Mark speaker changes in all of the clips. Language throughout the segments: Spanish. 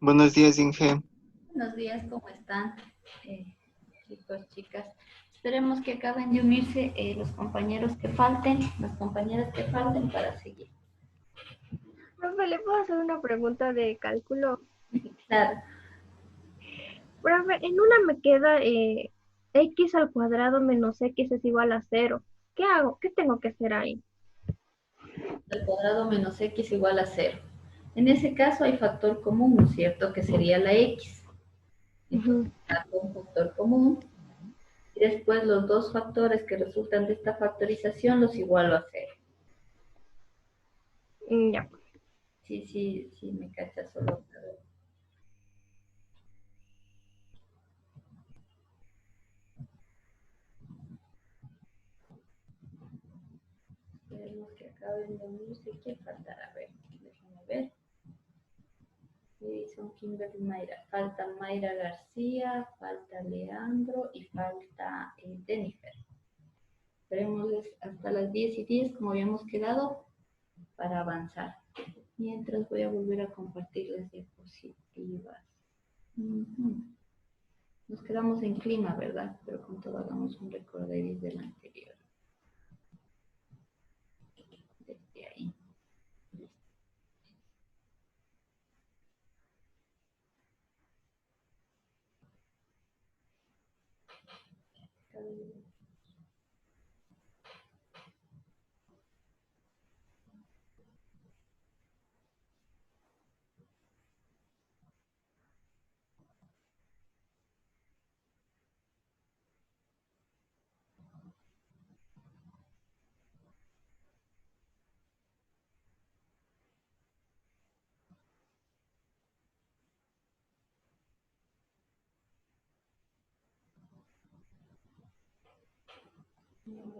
Speaker 1: Buenos días, Inge.
Speaker 2: Buenos días, ¿cómo están, chicos, chicas? Esperemos que acaben de unirse los compañeros que falten, las compañeras que falten para seguir.
Speaker 3: Profe, ¿le puedo hacer una pregunta de cálculo?
Speaker 2: Claro,
Speaker 3: Profe, en una me queda x al cuadrado menos x es igual a cero. ¿Qué hago? ¿Qué tengo que hacer ahí?
Speaker 2: al cuadrado menos x igual a cero. En ese caso hay factor común, ¿no es cierto? Que sería la x. Entonces,
Speaker 3: Ujú.
Speaker 2: saco un factor común y después los dos factores que resultan de esta factorización los igualo a cero.
Speaker 3: Ya.
Speaker 2: Sí, sí, sí, me cacha solo. Esperemos que acaben de unirse. ¿Quién faltará? A ver, déjenme ver. Son Kimberly Mayra. Falta Mayra García, falta Leandro y falta Jennifer. Esperemos hasta las 10:10 como habíamos quedado para avanzar. Mientras voy a volver a compartir las diapositivas. Nos quedamos en clima, ¿verdad? Pero con todo hagamos un recorderis del anterior. Desde ahí.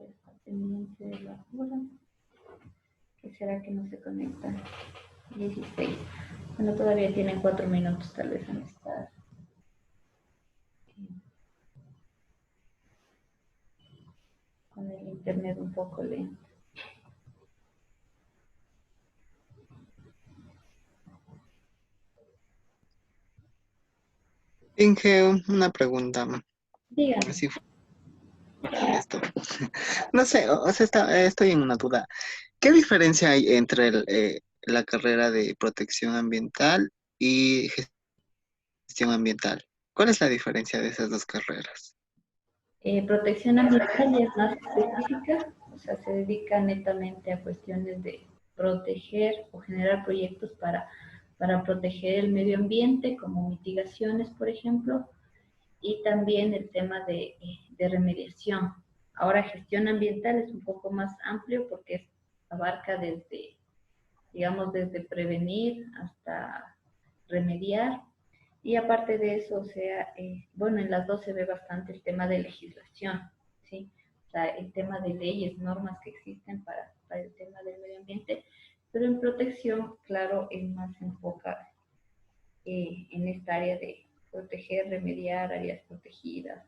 Speaker 2: Está pendiente de la hora. ¿Qué será que no se conecta? 16. Bueno, todavía tienen 4 minutos, tal vez han estado con el internet un poco lento.
Speaker 1: Inge, una pregunta.
Speaker 2: Díganme.
Speaker 1: Así fuera esto. No sé, o sea, estoy en una duda. ¿Qué diferencia hay entre la carrera de protección ambiental y gestión ambiental? ¿Cuál es la diferencia de esas dos carreras?
Speaker 2: Protección ambiental ya es más específica, o sea, se dedica netamente a cuestiones de proteger o generar proyectos para proteger el medio ambiente, como mitigaciones, por ejemplo, y también el tema de remediación. Ahora, gestión ambiental es un poco más amplio porque abarca desde, digamos, desde prevenir hasta remediar. Y aparte de eso, o sea, bueno, en las dos se ve bastante el tema de legislación, ¿sí? O sea, el tema de leyes, normas que existen para el tema del medio ambiente, pero en protección, claro, es más enfoca en esta área de proteger, remediar áreas protegidas.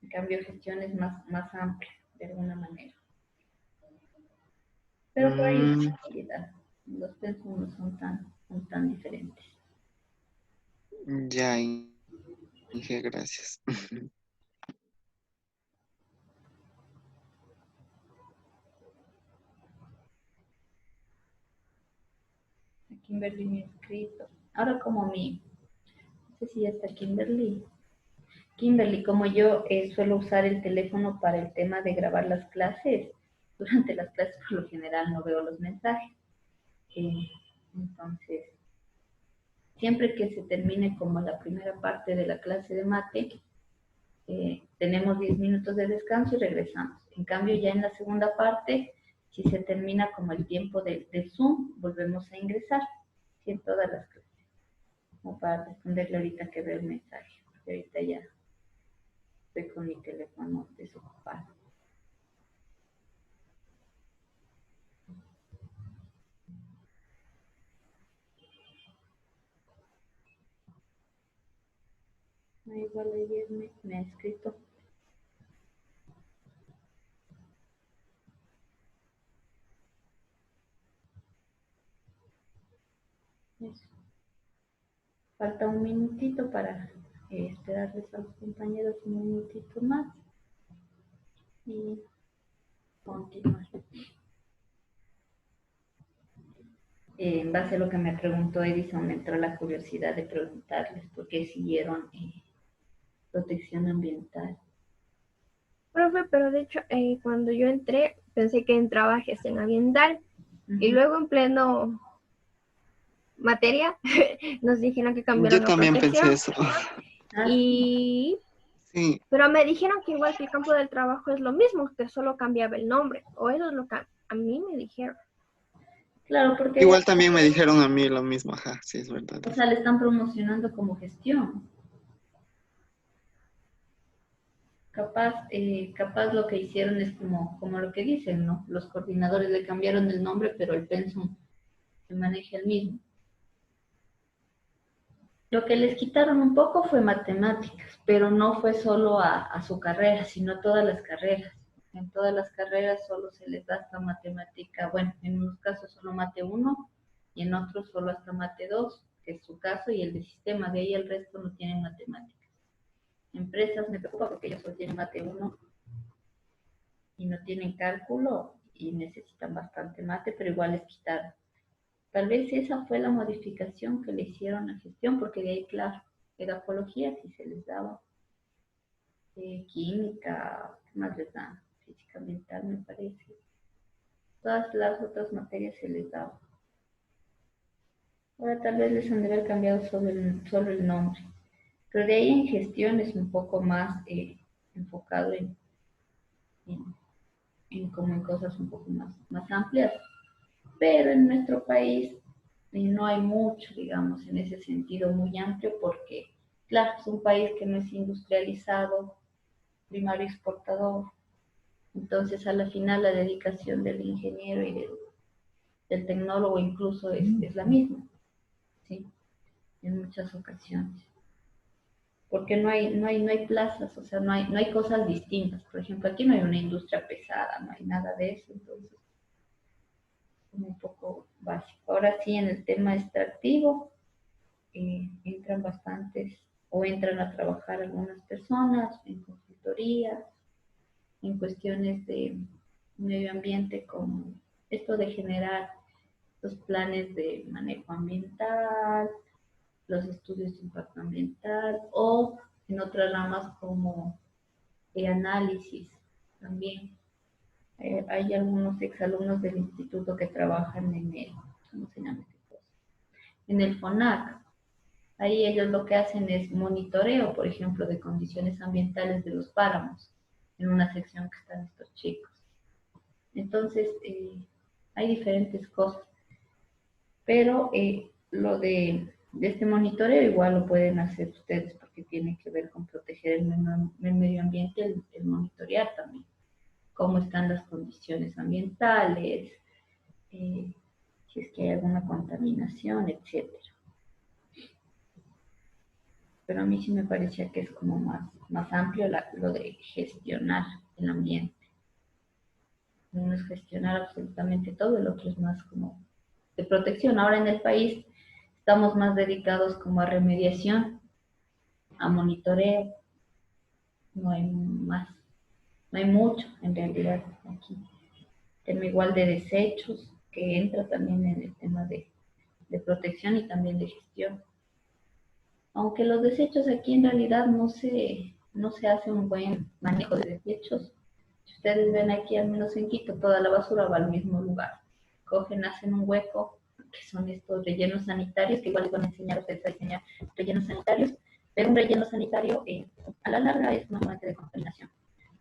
Speaker 2: En cambio, gestión es más amplia, de alguna manera. Pero por ahí
Speaker 1: Mm,
Speaker 2: es facilidad. Los pensum no son tan diferentes.
Speaker 1: ya, Inge, gracias.
Speaker 2: Kimberly me ha escrito. Ahora como no sé si ya está Kimberly. Kimberly, como yo suelo usar el teléfono para el tema de grabar las clases, durante las clases por lo general no veo los mensajes. Eh, entonces, siempre que se termine como la primera parte de la clase de mate, tenemos 10 minutos de descanso y regresamos. En cambio, ya en la segunda parte, si se termina como el tiempo del Zoom, volvemos a ingresar, ¿sí? En todas las clases, como para responderle ahorita que veo el mensaje, porque ahorita ya estoy con mi teléfono desocupado. No, igual ayer me ha escrito. Eso. falta un minutito para esperarles a los compañeros un minutito más y continuar. En base a lo que me preguntó Edison, me entró la curiosidad de preguntarles por qué siguieron protección ambiental.
Speaker 3: Profe, pero de hecho, cuando yo entré, pensé que entraba gestión ambiental y luego en pleno materia nos dijeron que
Speaker 1: Yo
Speaker 3: cambiaron a
Speaker 1: también pensé
Speaker 3: protección.
Speaker 1: eso.
Speaker 3: Y
Speaker 1: Sí,
Speaker 3: pero me dijeron que igual que el campo del trabajo es lo mismo, que solo cambiaba el nombre, o eso es lo que a mí me dijeron.
Speaker 2: Claro, porque
Speaker 1: igual también me dijeron a mí lo mismo, ajá, sí, es verdad.
Speaker 2: o sea, le están promocionando como gestión. Capaz lo que hicieron es como lo que dicen, ¿no? Los coordinadores le cambiaron el nombre, pero el pensum se maneja el mismo. Lo que les quitaron un poco fue matemáticas, pero no fue solo a su carrera, sino a todas las carreras. En todas las carreras solo se les da hasta matemática, bueno, en unos casos solo mate 1 y en otros solo hasta mate 2, que es su caso, y el de sistema, de ahí el resto no tienen matemáticas. Empresas me preocupa porque ellos solo tienen mate 1 y no tienen cálculo y necesitan bastante mate, pero igual les quitaron. Tal vez esa fue la modificación que le hicieron a gestión, porque de ahí, claro, pedagogía sí se les daba, química, ¿qué más les dan? Física mental, me parece. Todas las otras materias se les daba. Ahora tal vez les han de haber cambiado solo el nombre. Pero de ahí en gestión es un poco más enfocado como en cosas un poco más amplias. Pero en nuestro país no hay mucho, digamos, en ese sentido muy amplio porque, claro, es un país que no es industrializado, primario exportador. Entonces, a la final, la dedicación del ingeniero y del tecnólogo incluso es la misma, ¿sí? En muchas ocasiones. Porque no hay plazas, o sea, no hay cosas distintas. Por ejemplo, aquí no hay una industria pesada, no hay nada de eso, entonces un poco básico. Ahora sí, en el tema extractivo, entran bastantes o entran a trabajar algunas personas en consultorías, en cuestiones de medio ambiente, como esto de generar los planes de manejo ambiental, los estudios de impacto ambiental, o en otras ramas como análisis también. Hay algunos exalumnos del instituto que trabajan en el, ¿cómo se llama esta cosa? En el FONAC. Ahí ellos lo que hacen es monitoreo, por ejemplo, de condiciones ambientales de los páramos, en una sección que están estos chicos. Entonces, hay diferentes cosas, pero lo de este monitoreo igual lo pueden hacer ustedes porque tiene que ver con proteger el medio ambiente, el monitorear también cómo están las condiciones ambientales, si es que hay alguna contaminación, etcétera. Pero a mí sí me parecía que es como más amplio lo de gestionar el ambiente. Uno es gestionar absolutamente todo, el otro es más como de protección. Ahora en el país estamos más dedicados como a remediación, a monitoreo, no hay más, no hay mucho en realidad aquí. Tema igual de desechos, que entra también en el tema de protección y también de gestión. Aunque los desechos aquí en realidad no se hace un buen manejo de desechos. Si ustedes ven aquí, al menos en Quito, toda la basura va al mismo lugar. Cogen, hacen un hueco, que son estos rellenos sanitarios, que igual les van a enseñar a ustedes a diseñar rellenos sanitarios, pero un relleno sanitario a la larga es una fuente de contaminación.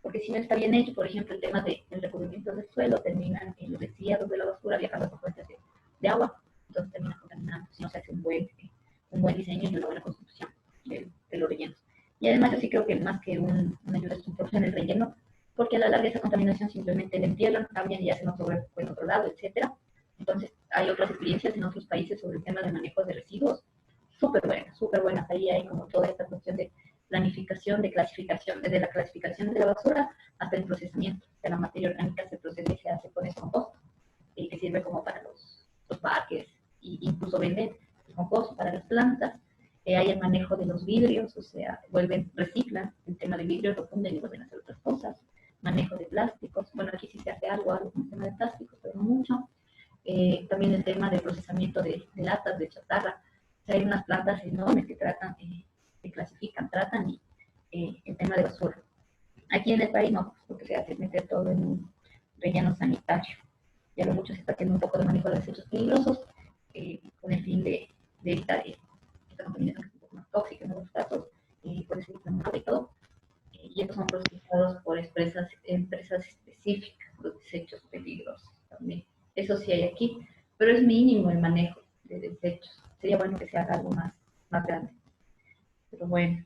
Speaker 2: Porque si no está bien hecho, por ejemplo, el tema del recubrimiento del suelo, terminan en los desviados de la basura viajando por fuentes de agua, entonces termina contaminando, si no se hace un buen diseño y una buena construcción de los rellenos. Y además yo sí creo que más que una ayuda es un problema en el relleno, porque a la larga esa contaminación simplemente la entierran, cambian y hacen otro hueco en otro lado, etcétera. Entonces hay otras experiencias en otros países sobre el tema de manejo de residuos, súper buenas. Ahí hay como toda esta cuestión de planificación, de clasificación, desde la clasificación de la basura hasta el procesamiento. De la materia orgánica se procesa y se hace con ese compost, que sirve como para los parques, e incluso venden compost para las plantas, Hay el manejo de los vidrios, o sea, reciclan el tema de vidrio, lo funden y vuelven a hacer otras cosas. Manejo de plásticos, bueno, aquí sí se hace algo con el tema de plásticos, pero no mucho. También el tema de procesamiento de latas, de chatarra. O sea, hay unas plantas enormes que tratan, que clasifican, tratan el tema de basura. Aquí en el país no, lo que se hace es meter todo en un relleno sanitario. Y a lo mucho se está haciendo un poco de manejo de desechos peligrosos con el fin de evitar esta contaminación que es un poco más tóxica en los casos, puede ser inflamable y todo. Y estos son procesados por empresas específicas, los desechos peligrosos también. Eso sí hay aquí, pero es mínimo el manejo de desechos. Sería bueno que se haga algo más grande. Pero bueno,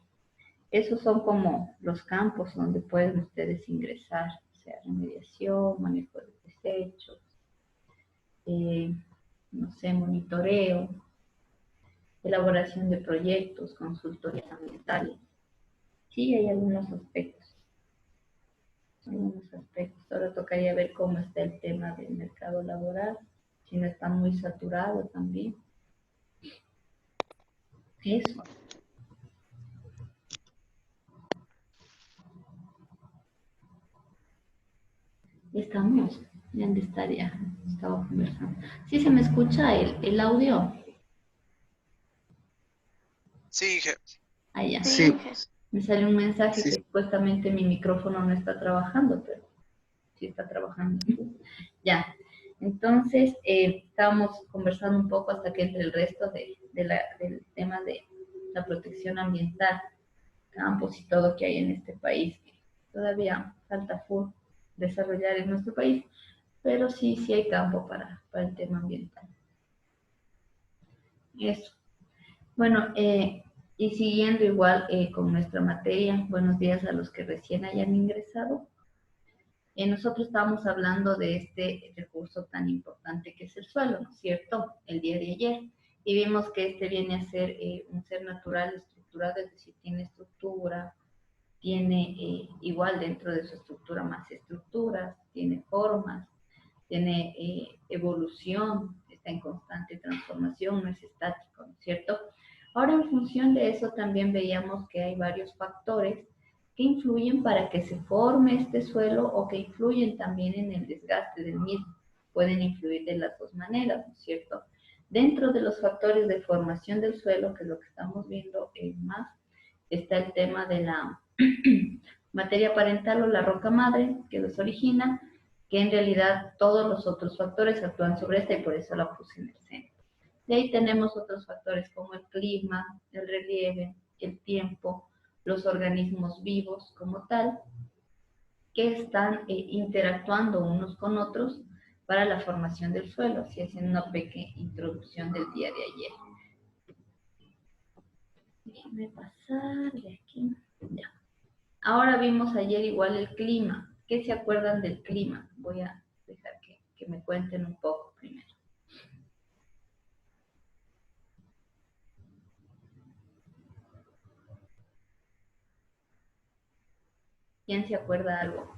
Speaker 2: esos son como los campos donde pueden ustedes ingresar, o sea, remediación, manejo de desechos, no sé, monitoreo, elaboración de proyectos, consultorías ambientales. Sí, hay algunos aspectos. Ahora tocaría ver cómo está el tema del mercado laboral, si no está muy saturado también. Eso. Estamos, ya han de estar ya, estaba conversando. ¿Sí se me escucha el audio?
Speaker 4: Sí,
Speaker 2: Ah, ya.
Speaker 1: Sí,
Speaker 2: Me sale un mensaje
Speaker 1: sí,
Speaker 2: que supuestamente mi micrófono no está trabajando, pero sí está trabajando. Ya. Entonces, estábamos conversando un poco hasta que entre el resto del tema de la protección ambiental, campos y todo que hay en este país, que todavía falta full desarrollar en nuestro país, pero sí hay campo para el tema ambiental. Eso. Bueno, y siguiendo igual con nuestra materia, buenos días a los que recién hayan ingresado. Nosotros estábamos hablando de este recurso tan importante que es el suelo, ¿no es cierto? El día de ayer. Y vimos que este viene a ser un ser natural estructurado, es decir, tiene estructura, tiene igual dentro de su estructura más estructuras, tiene formas, tiene evolución, está en constante transformación, no es estático, ¿no es cierto? Ahora, en función de eso, también veíamos que hay varios factores que influyen para que se forme este suelo o que influyen también en el desgaste del mismo. Pueden influir de las dos maneras, ¿no es cierto? Dentro de los factores de formación del suelo, que es lo que estamos viendo más, está el tema de la materia parental o la roca madre que los origina, que en realidad todos los otros factores actúan sobre esta y por eso la puse en el centro. De ahí tenemos otros factores como el clima, el relieve, el tiempo, los organismos vivos como tal, que están interactuando unos con otros para la formación del suelo, así haciendo una pequeña introducción del día de ayer. Déjenme pasar de aquí. Ya. Ahora vimos ayer igual el clima. ¿Qué se acuerdan del clima? Voy a dejar que me cuenten un poco primero. ¿Quién se acuerda algo?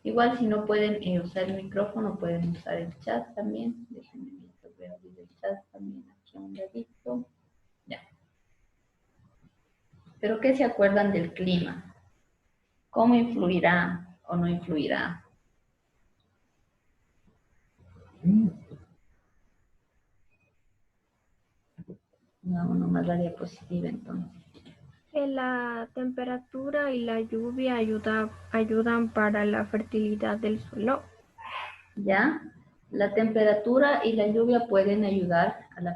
Speaker 2: Igual si no pueden usar el micrófono, pueden usar el chat también. Déjenme ver, abrir el chat también aquí a un ladito. Ya. ¿Pero qué se acuerdan del clima? ¿Cómo influirá o no influirá? No, nomás la diapositiva entonces.
Speaker 3: La temperatura y la lluvia ayudan para la fertilidad del suelo.
Speaker 2: ¿Ya? La temperatura y la lluvia pueden ayudar a la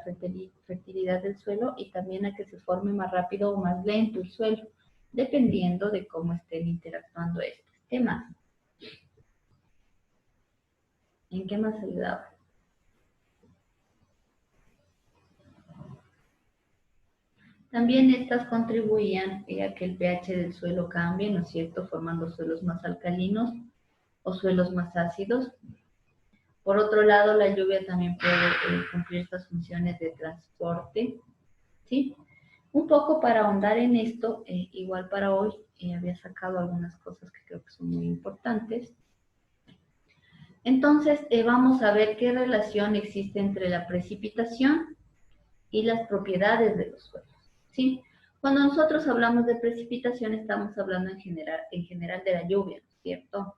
Speaker 2: fertilidad del suelo y también a que se forme más rápido o más lento el suelo, dependiendo de cómo estén interactuando estos. ¿Qué más? ¿En qué más ayudaba? También estas contribuían a que el pH del suelo cambie, ¿no es cierto?, formando suelos más alcalinos o suelos más ácidos. Por otro lado, la lluvia también puede cumplir estas funciones de transporte, ¿sí? Un poco para ahondar en esto, igual para hoy, había sacado algunas cosas que creo que son muy importantes. Entonces, vamos a ver qué relación existe entre la precipitación y las propiedades de los suelos, ¿sí? Cuando nosotros hablamos de precipitación, estamos hablando en general de la lluvia, ¿no es cierto?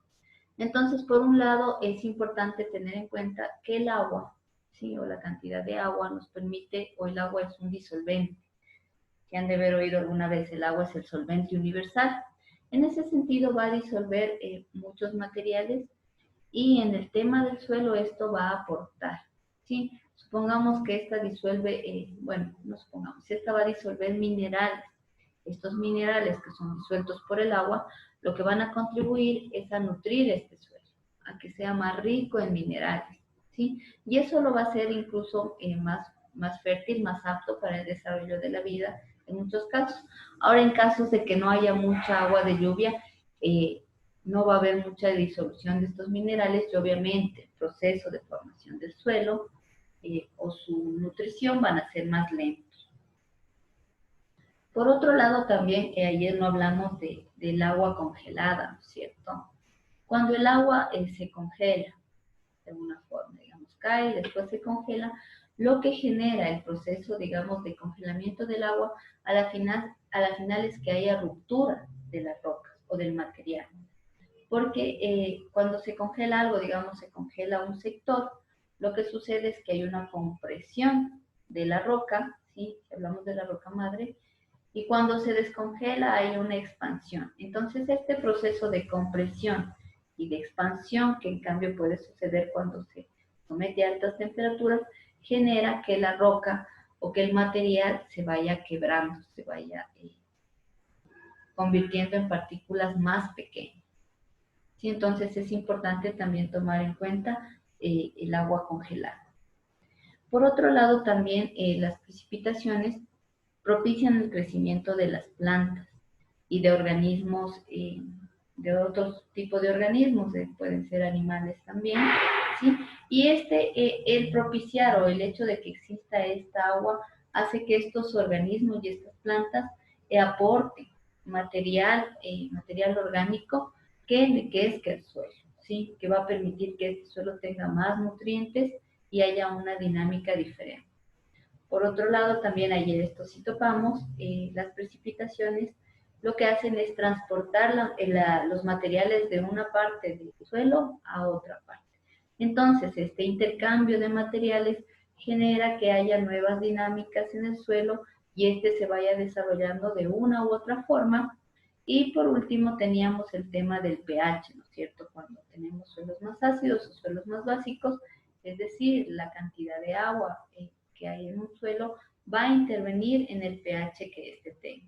Speaker 2: Entonces, por un lado, es importante tener en cuenta que el agua, ¿sí? O la cantidad de agua nos permite, o el agua es un disolvente. Que han de haber oído alguna vez, el agua es el solvente universal. En ese sentido, va a disolver muchos materiales y en el tema del suelo esto va a aportar, ¿sí? Supongamos que esta disuelve, bueno, no supongamos, esta va a disolver minerales. Estos minerales que son disueltos por el agua, lo que van a contribuir es a nutrir este suelo, a que sea más rico en minerales, ¿sí? Y eso lo va a hacer incluso más fértil, más apto para el desarrollo de la vida en muchos casos. Ahora, en casos de que no haya mucha agua de lluvia, no va a haber mucha disolución de estos minerales y obviamente el proceso de formación del suelo o su nutrición van a ser más lentos. Por otro lado, también, ayer no hablamos del agua congelada, ¿no es cierto? Cuando el agua se congela, de alguna forma, digamos, cae y después se congela, lo que genera el proceso, digamos, de congelamiento del agua, a la final es que haya ruptura de las rocas o del material. Porque cuando se congela algo, digamos, se congela un sector, lo que sucede es que hay una compresión de la roca, ¿sí? Si hablamos de la roca madre, y cuando se descongela hay una expansión. Entonces, este proceso de compresión y de expansión, que en cambio puede suceder cuando se somete a altas temperaturas, genera que la roca o que el material se vaya quebrando, se vaya convirtiendo en partículas más pequeñas. ¿Sí? Entonces, es importante también tomar en cuenta el agua congelada. Por otro lado, también las precipitaciones propician el crecimiento de las plantas y de organismos, de otros tipos de organismos, pueden ser animales también, ¿sí? Y el propiciar o el hecho de que exista esta agua hace que estos organismos y estas plantas aporten material orgánico que enriquezca el suelo, ¿sí? Que va a permitir que este suelo tenga más nutrientes y haya una dinámica diferente. Por otro lado, también ayer esto sí topamos, las precipitaciones lo que hacen es transportar los materiales de una parte del suelo a otra parte. Entonces, este intercambio de materiales genera que haya nuevas dinámicas en el suelo y este se vaya desarrollando de una u otra forma. Y por último teníamos el tema del pH, ¿no es cierto? Cuando tenemos suelos más ácidos o suelos más básicos, es decir, la cantidad de agua que hay en un suelo va a intervenir en el pH que éste tenga,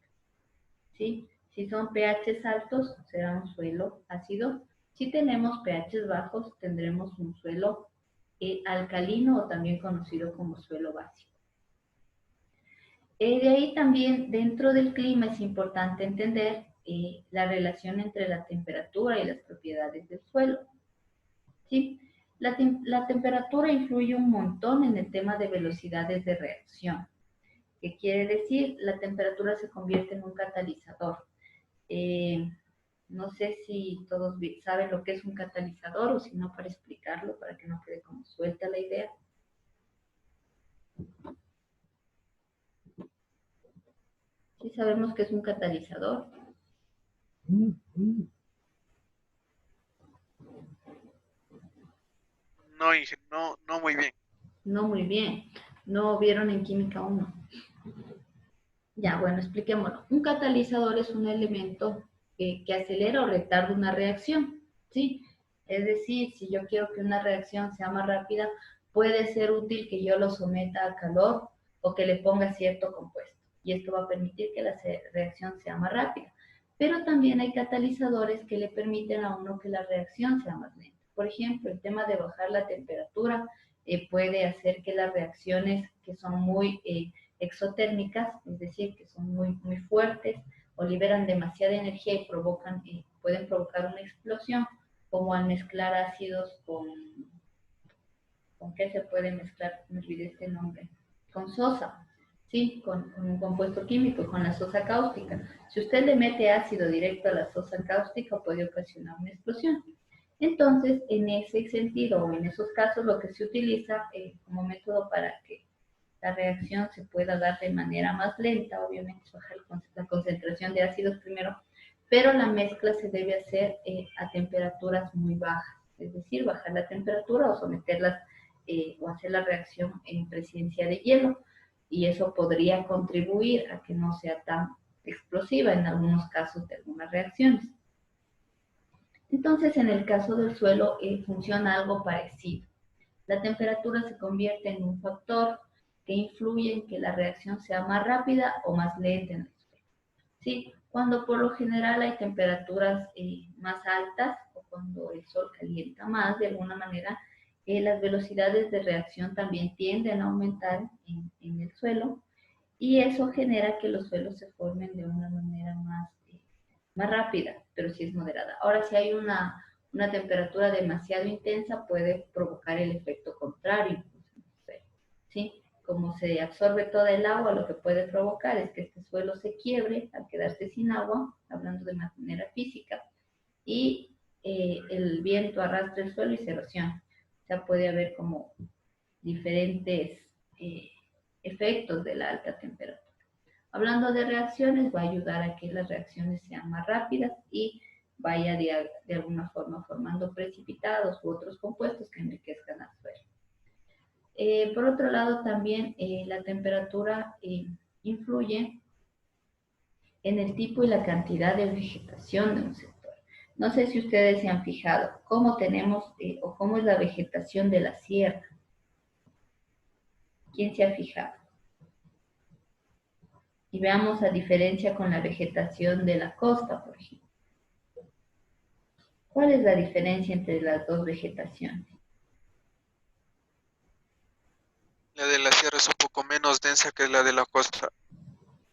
Speaker 2: ¿sí? Si son pHs altos, será un suelo ácido. Si tenemos pHs bajos, tendremos un suelo alcalino o también conocido como suelo básico. De ahí también, dentro del clima, es importante entender la relación entre la temperatura y las propiedades del suelo, ¿sí? La temperatura influye un montón en el tema de velocidades de reacción. ¿Qué quiere decir? La temperatura se convierte en un catalizador. No sé si todos saben lo que es un catalizador o si no, para explicarlo, para que no quede como suelta la idea. ¿Sí sabemos qué es un catalizador?
Speaker 4: No muy bien.
Speaker 2: No muy bien. No vieron en química 1. Ya, bueno, expliquémoslo. Un catalizador es un elemento que acelera o retarda una reacción, ¿sí? Es decir, si yo quiero que una reacción sea más rápida, puede ser útil que yo lo someta a calor o que le ponga cierto compuesto. Y esto va a permitir que la reacción sea más rápida. Pero también hay catalizadores que le permiten a uno que la reacción sea más lenta. Por ejemplo, el tema de bajar la temperatura puede hacer que las reacciones que son muy exotérmicas, es decir, que son muy, muy fuertes o liberan demasiada energía y pueden provocar una explosión, como al mezclar ácidos ¿con qué se puede mezclar? Me olvidé este nombre. Con sosa, ¿sí? Con un compuesto químico, con la sosa cáustica. Si usted le mete ácido directo a la sosa cáustica, puede ocasionar una explosión. Entonces, en ese sentido o en esos casos, lo que se utiliza como método para la reacción se pueda dar de manera más lenta, obviamente bajar la concentración de ácidos primero, pero la mezcla se debe hacer a temperaturas muy bajas, es decir, bajar la temperatura o someterlas o hacer la reacción en presencia de hielo, y eso podría contribuir a que no sea tan explosiva en algunos casos de algunas reacciones. Entonces, en el caso del suelo funciona algo parecido. La temperatura se convierte en un factor que influye en que la reacción sea más rápida o más lenta en el suelo. ¿Sí? Cuando por lo general hay temperaturas más altas o cuando el sol calienta más, de alguna manera, las velocidades de reacción también tienden a aumentar en el suelo, y eso genera que los suelos se formen de una manera más rápida, pero sí es moderada. Ahora, si hay una temperatura demasiado intensa, puede provocar el efecto contrario, ¿sí? Como se absorbe toda el agua, lo que puede provocar es que este suelo se quiebre al quedarse sin agua, hablando de manera física, y el viento arrastra el suelo y se erosiona. O sea, puede haber como diferentes efectos de la alta temperatura. Hablando de reacciones, va a ayudar a que las reacciones sean más rápidas y vaya de alguna forma formando precipitados u otros compuestos que enriquezcan al suelo. Por otro lado, también la temperatura influye en el tipo y la cantidad de vegetación de un sector. No sé si ustedes se han fijado cómo tenemos o cómo es la vegetación de la sierra. ¿Quién se ha fijado? Y veamos la diferencia con la vegetación de la costa, por ejemplo. ¿Cuál es la diferencia entre las dos vegetaciones?
Speaker 4: La de la sierra es un poco menos densa que la de la costa.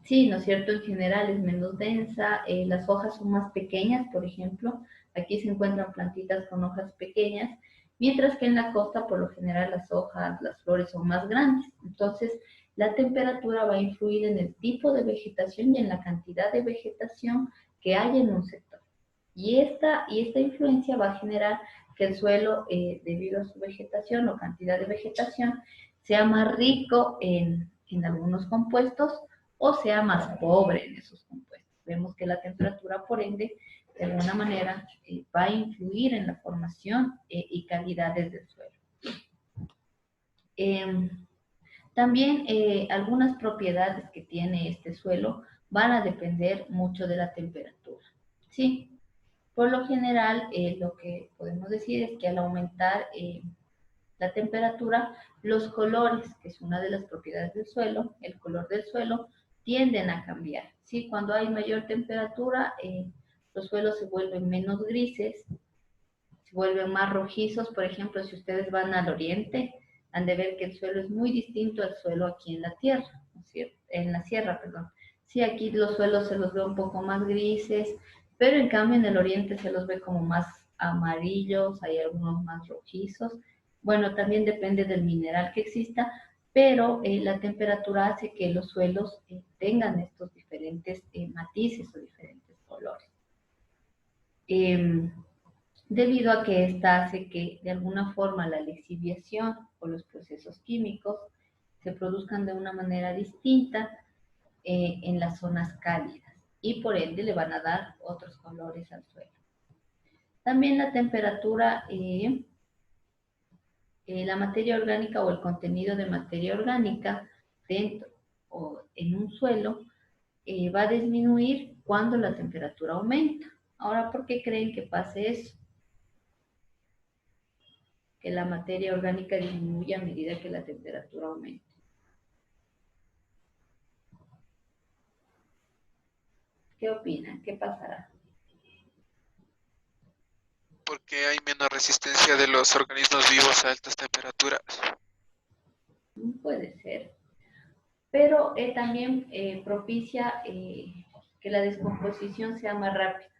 Speaker 2: Sí, ¿no es cierto? En general es menos densa, las hojas son más pequeñas, por ejemplo. Aquí se encuentran plantitas con hojas pequeñas, mientras que en la costa, por lo general, las hojas, las flores son más grandes. Entonces, la temperatura va a influir en el tipo de vegetación y en la cantidad de vegetación que hay en un sector. Y esta influencia va a generar que el suelo, debido a su vegetación o cantidad de vegetación, sea más rico en algunos compuestos o sea más pobre en esos compuestos. Vemos que la temperatura, por ende, de alguna manera, va a influir en la formación y calidades del suelo. También algunas propiedades que tiene este suelo van a depender mucho de la temperatura. ¿Sí? Por lo general, lo que podemos decir es que al aumentar la temperatura, los colores, que es una de las propiedades del suelo, el color del suelo, tienden a cambiar. ¿Sí? Cuando hay mayor temperatura, los suelos se vuelven menos grises, se vuelven más rojizos. Por ejemplo, si ustedes van al oriente, han de ver que el suelo es muy distinto al suelo aquí en la tierra, ¿no es cierto? En la sierra, perdón. Sí, aquí los suelos se los ve un poco más grises, pero en cambio en el oriente se los ve como más amarillos, hay algunos más rojizos. Bueno, también depende del mineral que exista, pero la temperatura hace que los suelos tengan estos diferentes matices o diferentes colores. Debido a que esta hace que de alguna forma la lixiviación o los procesos químicos se produzcan de una manera distinta en las zonas cálidas y por ende le van a dar otros colores al suelo. También la temperatura, la materia orgánica o el contenido de materia orgánica dentro o en un suelo va a disminuir cuando la temperatura aumenta. Ahora, ¿por qué creen que pase eso? Que la materia orgánica disminuye a medida que la temperatura aumenta. ¿Qué opinan? ¿Qué pasará?
Speaker 4: Porque hay menos resistencia de los organismos vivos a altas temperaturas.
Speaker 2: Puede ser. Pero también propicia que la descomposición sea más rápida.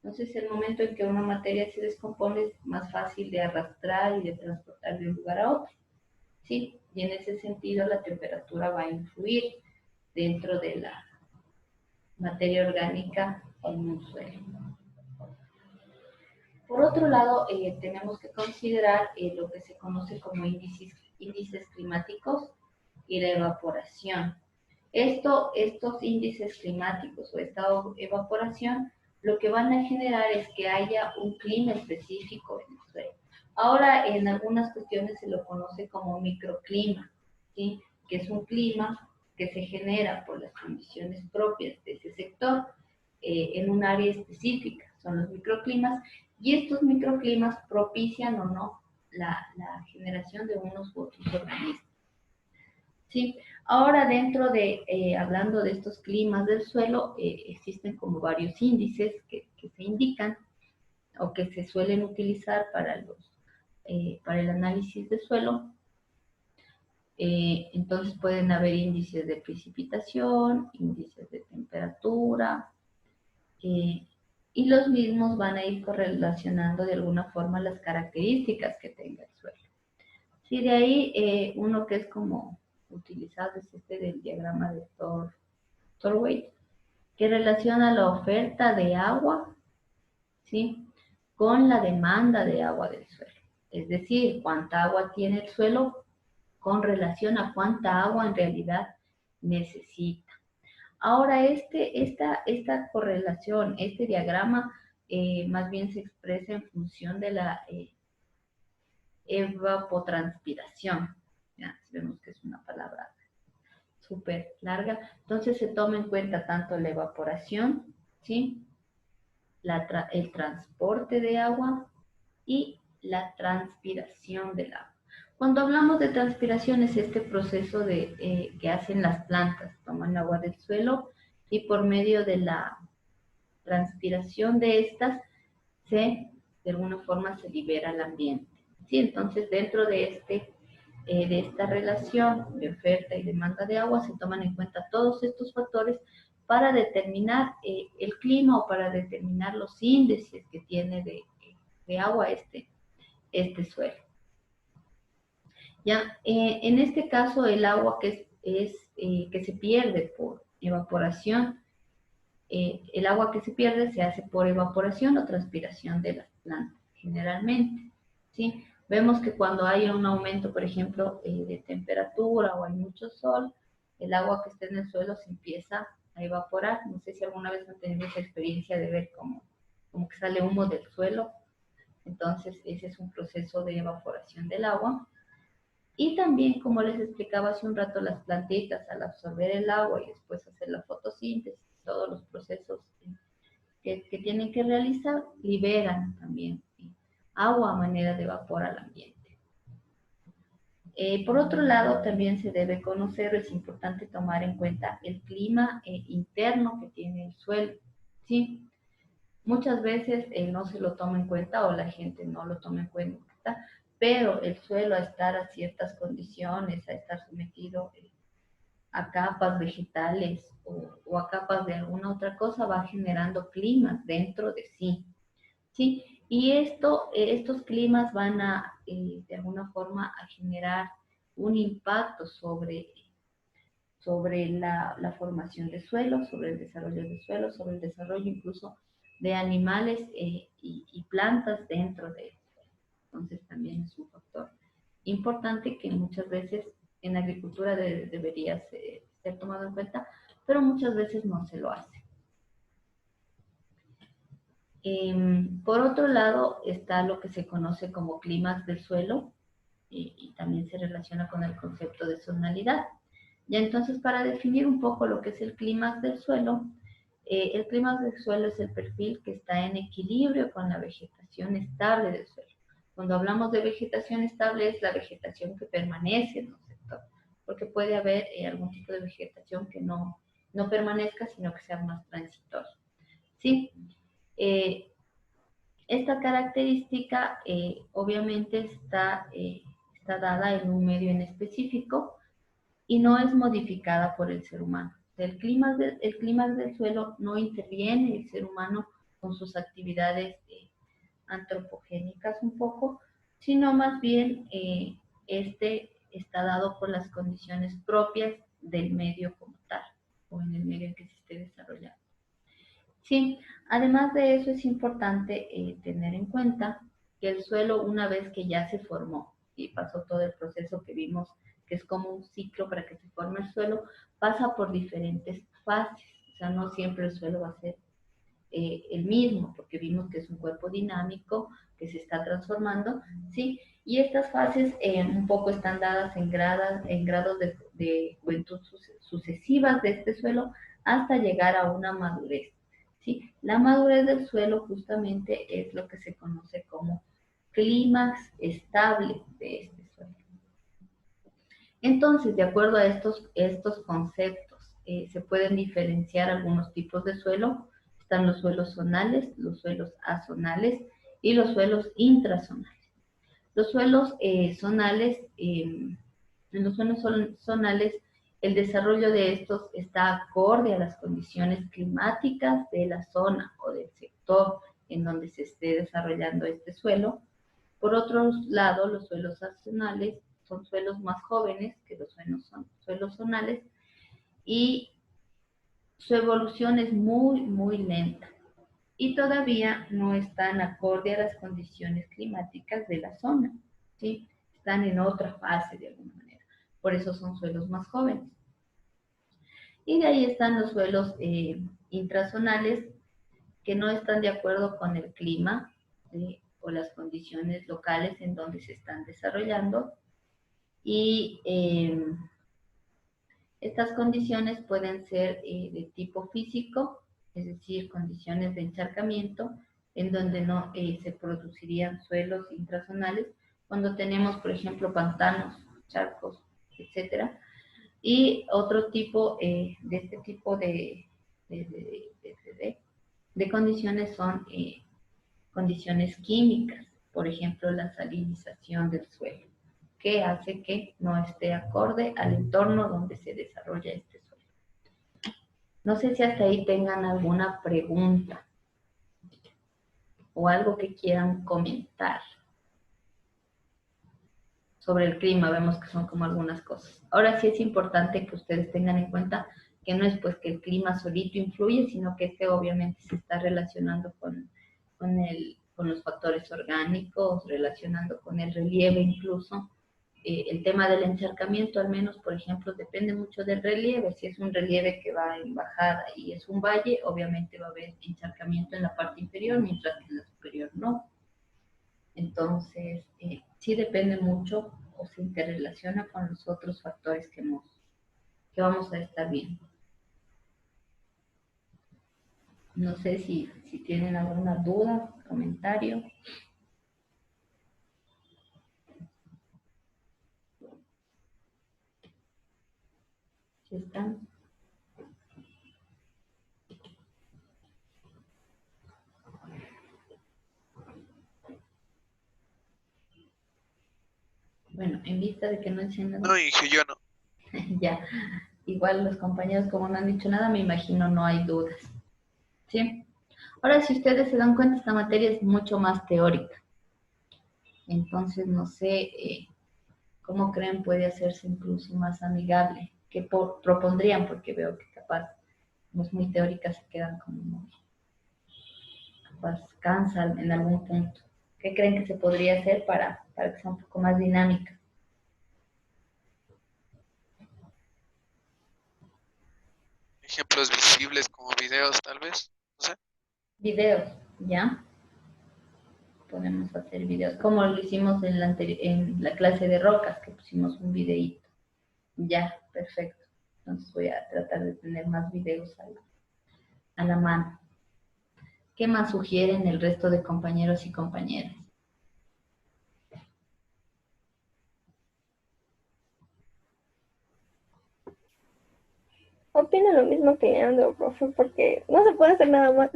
Speaker 2: Entonces, el momento en que una materia se descompone es más fácil de arrastrar y de transportar de un lugar a otro. ¿Sí? Y en ese sentido la temperatura va a influir dentro de la materia orgánica en un suelo. Por otro lado, tenemos que considerar lo que se conoce como índices climáticos, y la evaporación. Estos índices climáticos o esta evaporación lo que van a generar es que haya un clima específico en el suelo. Ahora, en algunas cuestiones se lo conoce como microclima, ¿sí? Que es un clima que se genera por las condiciones propias de ese sector en un área específica, son los microclimas, y estos microclimas propician o no la generación de unos u otros organismos. ¿Sí? Ahora dentro de, hablando de estos climas del suelo, existen como varios índices que se indican o que se suelen utilizar para el análisis de suelo. Entonces pueden haber índices de precipitación, índices de temperatura, y los mismos van a ir correlacionando de alguna forma las características que tenga el suelo. Sí, de ahí uno que es como utilizado es este del diagrama de Torway, que relaciona la oferta de agua, ¿sí?, con la demanda de agua del suelo. Es decir, cuánta agua tiene el suelo con relación a cuánta agua en realidad necesita. Ahora, esta correlación, este diagrama, más bien se expresa en función de la evapotranspiración. Ya, vemos que es una palabra súper larga. Entonces se toma en cuenta tanto la evaporación, ¿sí?, el transporte de agua y la transpiración del agua. Cuando hablamos de transpiración es este proceso que hacen las plantas, toman agua del suelo y por medio de la transpiración de estas de alguna forma se libera al ambiente. ¿Sí? Entonces dentro de esta relación de oferta y demanda de agua se toman en cuenta todos estos factores para determinar el clima o para determinar los índices que tiene de agua este suelo. Ya, en este caso el agua que se pierde por evaporación, el agua que se pierde se hace por evaporación o transpiración de las plantas, generalmente, ¿sí? Vemos que cuando hay un aumento, por ejemplo, de temperatura o hay mucho sol, el agua que está en el suelo se empieza a evaporar. No sé si alguna vez han tenido esa experiencia de ver como que sale humo del suelo. Entonces, ese es un proceso de evaporación del agua. Y también, como les explicaba hace un rato, las plantitas al absorber el agua y después hacer la fotosíntesis, todos los procesos que tienen que realizar, liberan también agua a manera de vapor al ambiente. Por otro lado, también se debe conocer, es importante tomar en cuenta el clima interno que tiene el suelo, ¿sí? Muchas veces no se lo toma en cuenta o la gente no lo toma en cuenta, pero el suelo a estar a ciertas condiciones, a estar sometido a capas vegetales o a capas de alguna otra cosa, va generando climas dentro de sí, ¿sí? Y estos climas van a, de alguna forma, a generar un impacto sobre la formación de suelo, sobre el desarrollo de suelo, sobre el desarrollo incluso de animales y plantas dentro de él. Entonces también es un factor importante que muchas veces en agricultura debería ser tomado en cuenta, pero muchas veces no se lo hace. Por otro lado está lo que se conoce como climas del suelo y también se relaciona con el concepto de zonalidad. Ya entonces, para definir un poco lo que es el clima del suelo es el perfil que está en equilibrio con la vegetación estable del suelo. Cuando hablamos de vegetación estable es la vegetación que permanece en un sector, porque puede haber algún tipo de vegetación que no permanezca, sino que sea más transitorio. ¿Sí? Esta característica obviamente está dada en un medio en específico y no es modificada por el ser humano. El clima del suelo no interviene el ser humano con sus actividades antropogénicas un poco, sino más bien está dado por las condiciones propias del medio como tal, o en el medio en que se esté desarrollando. Sí, además de eso es importante tener en cuenta que el suelo, una vez que ya se formó y pasó todo el proceso que vimos que es como un ciclo para que se forme el suelo, pasa por diferentes fases. O sea, no siempre el suelo va a ser el mismo, porque vimos que es un cuerpo dinámico que se está transformando, ¿sí? Y estas fases un poco están dadas en grados de juventud sucesivas de este suelo hasta llegar a una madurez, ¿sí? La madurez del suelo justamente es lo que se conoce como clímax estable de este suelo. Entonces, de acuerdo a estos conceptos, se pueden diferenciar algunos tipos de suelo. Están los suelos zonales, los suelos azonales y los suelos intrazonales. Los suelos zonales, en los suelos zonales, el desarrollo de estos está acorde a las condiciones climáticas de la zona o del sector en donde se esté desarrollando este suelo. Por otro lado, los suelos azonales son suelos más jóvenes que los suelos zonales y su evolución es muy, muy lenta y todavía no están acorde a las condiciones climáticas de la zona, ¿sí? Están en otra fase de alguna manera, por eso son suelos más jóvenes. Y de ahí están los suelos intrazonales que no están de acuerdo con el clima o las condiciones locales en donde se están desarrollando. Y estas condiciones pueden ser de tipo físico, es decir, condiciones de encharcamiento, en donde no se producirían suelos intrazonales, cuando tenemos, por ejemplo, pantanos, charcos, etcétera. Y otro tipo de este tipo de condiciones son condiciones químicas, por ejemplo, la salinización del suelo, que hace que no esté acorde al entorno donde se desarrolla este suelo. No sé si hasta ahí tengan alguna pregunta o algo que quieran comentar sobre el clima. Vemos que son como algunas cosas. Ahora sí es importante que ustedes tengan en cuenta que no es pues que el clima solito influye, sino que este obviamente se está relacionando con los factores orgánicos, relacionando con el relieve incluso. El tema del encharcamiento, al menos, por ejemplo, depende mucho del relieve. Si es un relieve que va en bajada y es un valle, obviamente va a haber encharcamiento en la parte inferior, mientras que en la superior no. Entonces, sí depende mucho o se interrelaciona con los otros factores que vamos a estar viendo. No sé si tienen alguna duda, comentario. ¿Sí están? Bueno, en vista de que no enciendan...
Speaker 4: No, Inge, yo no.
Speaker 2: Ya, igual los compañeros como no han dicho nada, me imagino no hay dudas. ¿Sí? Ahora, si ustedes se dan cuenta, esta materia es mucho más teórica. Entonces, no sé cómo creen puede hacerse incluso más amigable. ¿Qué propondrían? Porque veo que capaz, como es muy teórica, se quedan como muy... capaz cansan en algún punto. ¿Qué creen que se podría hacer para que sea un poco más dinámica?
Speaker 4: Ejemplos visibles como videos, tal vez. No sé.
Speaker 2: Videos, ¿ya? Podemos hacer videos, como lo hicimos en la clase de rocas, que pusimos un videíto. Ya, perfecto. Entonces voy a tratar de tener más videos a la mano. ¿Qué más sugieren el resto de compañeros y compañeras?
Speaker 3: Opino lo mismo que Leandro, profe, porque no se puede hacer nada más.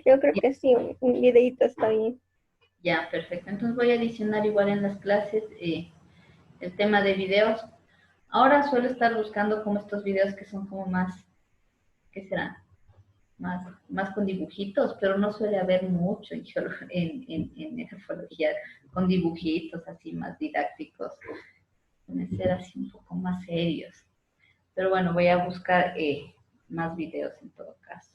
Speaker 3: Yo creo que sí, un videíto está bien.
Speaker 2: Ya, perfecto. Entonces voy a adicionar igual en las clases el tema de videos. Ahora suelo estar buscando como estos videos que son como más, ¿qué serán? Más con dibujitos, pero no suele haber mucho en grafología con dibujitos así más didácticos. Deben ser así un poco más serios. Pero bueno, voy a buscar más videos en todo caso.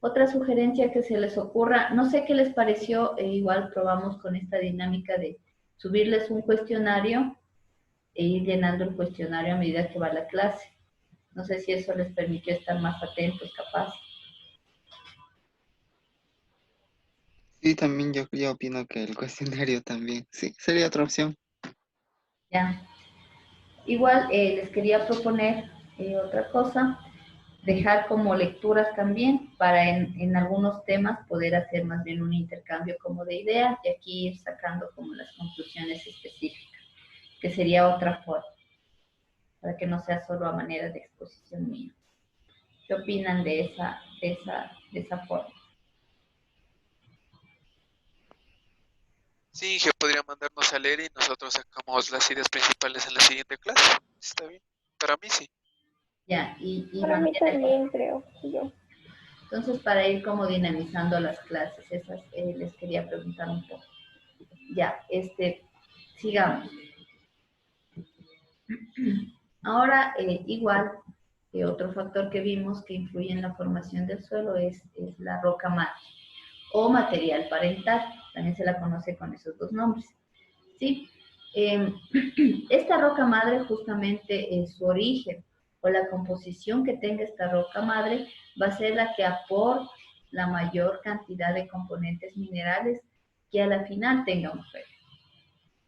Speaker 2: Otra sugerencia que se les ocurra, no sé qué les pareció, igual probamos con esta dinámica de subirles un cuestionario e ir llenando el cuestionario a medida que va la clase. No sé si eso les permitió estar más atentos, capaz.
Speaker 1: Sí, también yo opino que el cuestionario también, sí, sería otra opción.
Speaker 2: Ya. Igual les quería proponer otra cosa, dejar como lecturas también para en algunos temas poder hacer más bien un intercambio como de ideas y aquí ir sacando como las conclusiones específicas, que sería otra forma, para que no sea solo a manera de exposición mía. ¿Qué opinan de esa forma?
Speaker 4: Sí, que podría mandarnos a leer y nosotros sacamos las ideas principales en la siguiente clase. Está bien. Para mí sí.
Speaker 2: Ya, y
Speaker 3: Para
Speaker 2: más
Speaker 3: mí
Speaker 2: bien,
Speaker 3: también creo yo.
Speaker 2: entonces para ir como dinamizando las clases, esas les quería preguntar un poco. Ya, sigamos. Ahora, igual, otro factor que vimos que influye en la formación del suelo es la roca madre o material parental, también se la conoce con esos dos nombres. ¿Sí? Esta roca madre, justamente su origen o la composición que tenga esta roca madre va a ser la que aporta la mayor cantidad de componentes minerales que a la final tenga un suelo.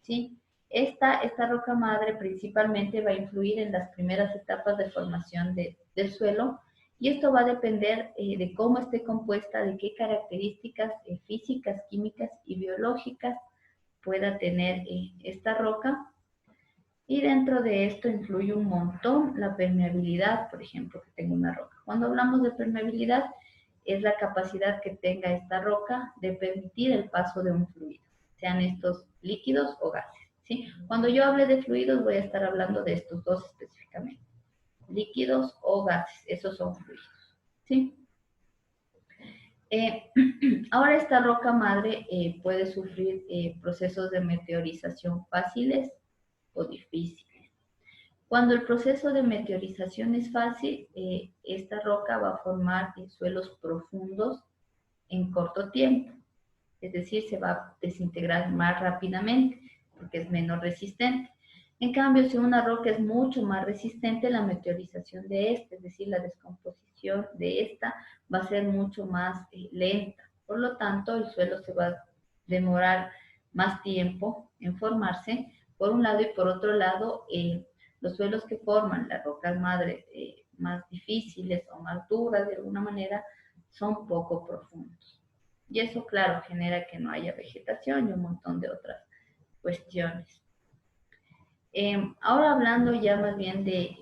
Speaker 2: ¿Sí? Esta roca madre principalmente va a influir en las primeras etapas de formación del suelo y esto va a depender de cómo esté compuesta, de qué características físicas, químicas y biológicas pueda tener esta roca. Y dentro de esto influye un montón la permeabilidad, por ejemplo, que tenga una roca. Cuando hablamos de permeabilidad, es la capacidad que tenga esta roca de permitir el paso de un fluido, sean estos líquidos o gases. ¿Sí? Cuando yo hable de fluidos, voy a estar hablando de estos dos específicamente, líquidos o gases, esos son fluidos. ¿Sí? Ahora esta roca madre puede sufrir procesos de meteorización fáciles o difíciles. Cuando el proceso de meteorización es fácil, esta roca va a formar suelos profundos en corto tiempo, es decir, se va a desintegrar más rápidamente porque es menos resistente. En cambio, si una roca es mucho más resistente, la meteorización de esta, es decir, la descomposición de esta, va a ser mucho más lenta. Por lo tanto, el suelo se va a demorar más tiempo en formarse, por un lado, y por otro lado, los suelos que forman las rocas madre más difíciles o más duras de alguna manera son poco profundos. Y eso, claro, genera que no haya vegetación y un montón de otras cuestiones. Ahora hablando ya más bien de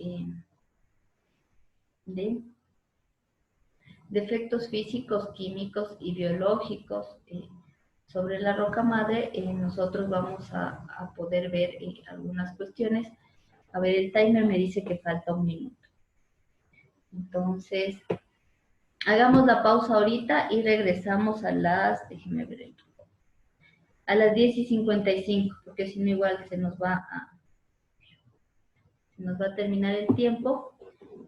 Speaker 2: efectos físicos, químicos y biológicos sobre la roca madre, nosotros vamos a poder ver algunas cuestiones. A ver, el timer me dice que falta 1 minuto. Entonces, hagamos la pausa ahorita y regresamos a las, déjenme ver, a las 10:55, porque si no igual se nos va a terminar el tiempo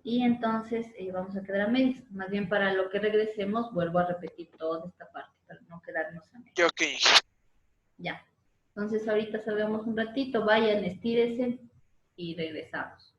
Speaker 2: y entonces vamos a quedar a medias. Más bien para lo que regresemos vuelvo a repetir toda esta parte para no quedarnos a medias.
Speaker 4: Yo ok.
Speaker 2: Ya. Entonces ahorita salgamos un ratito, vayan, estírense y regresamos.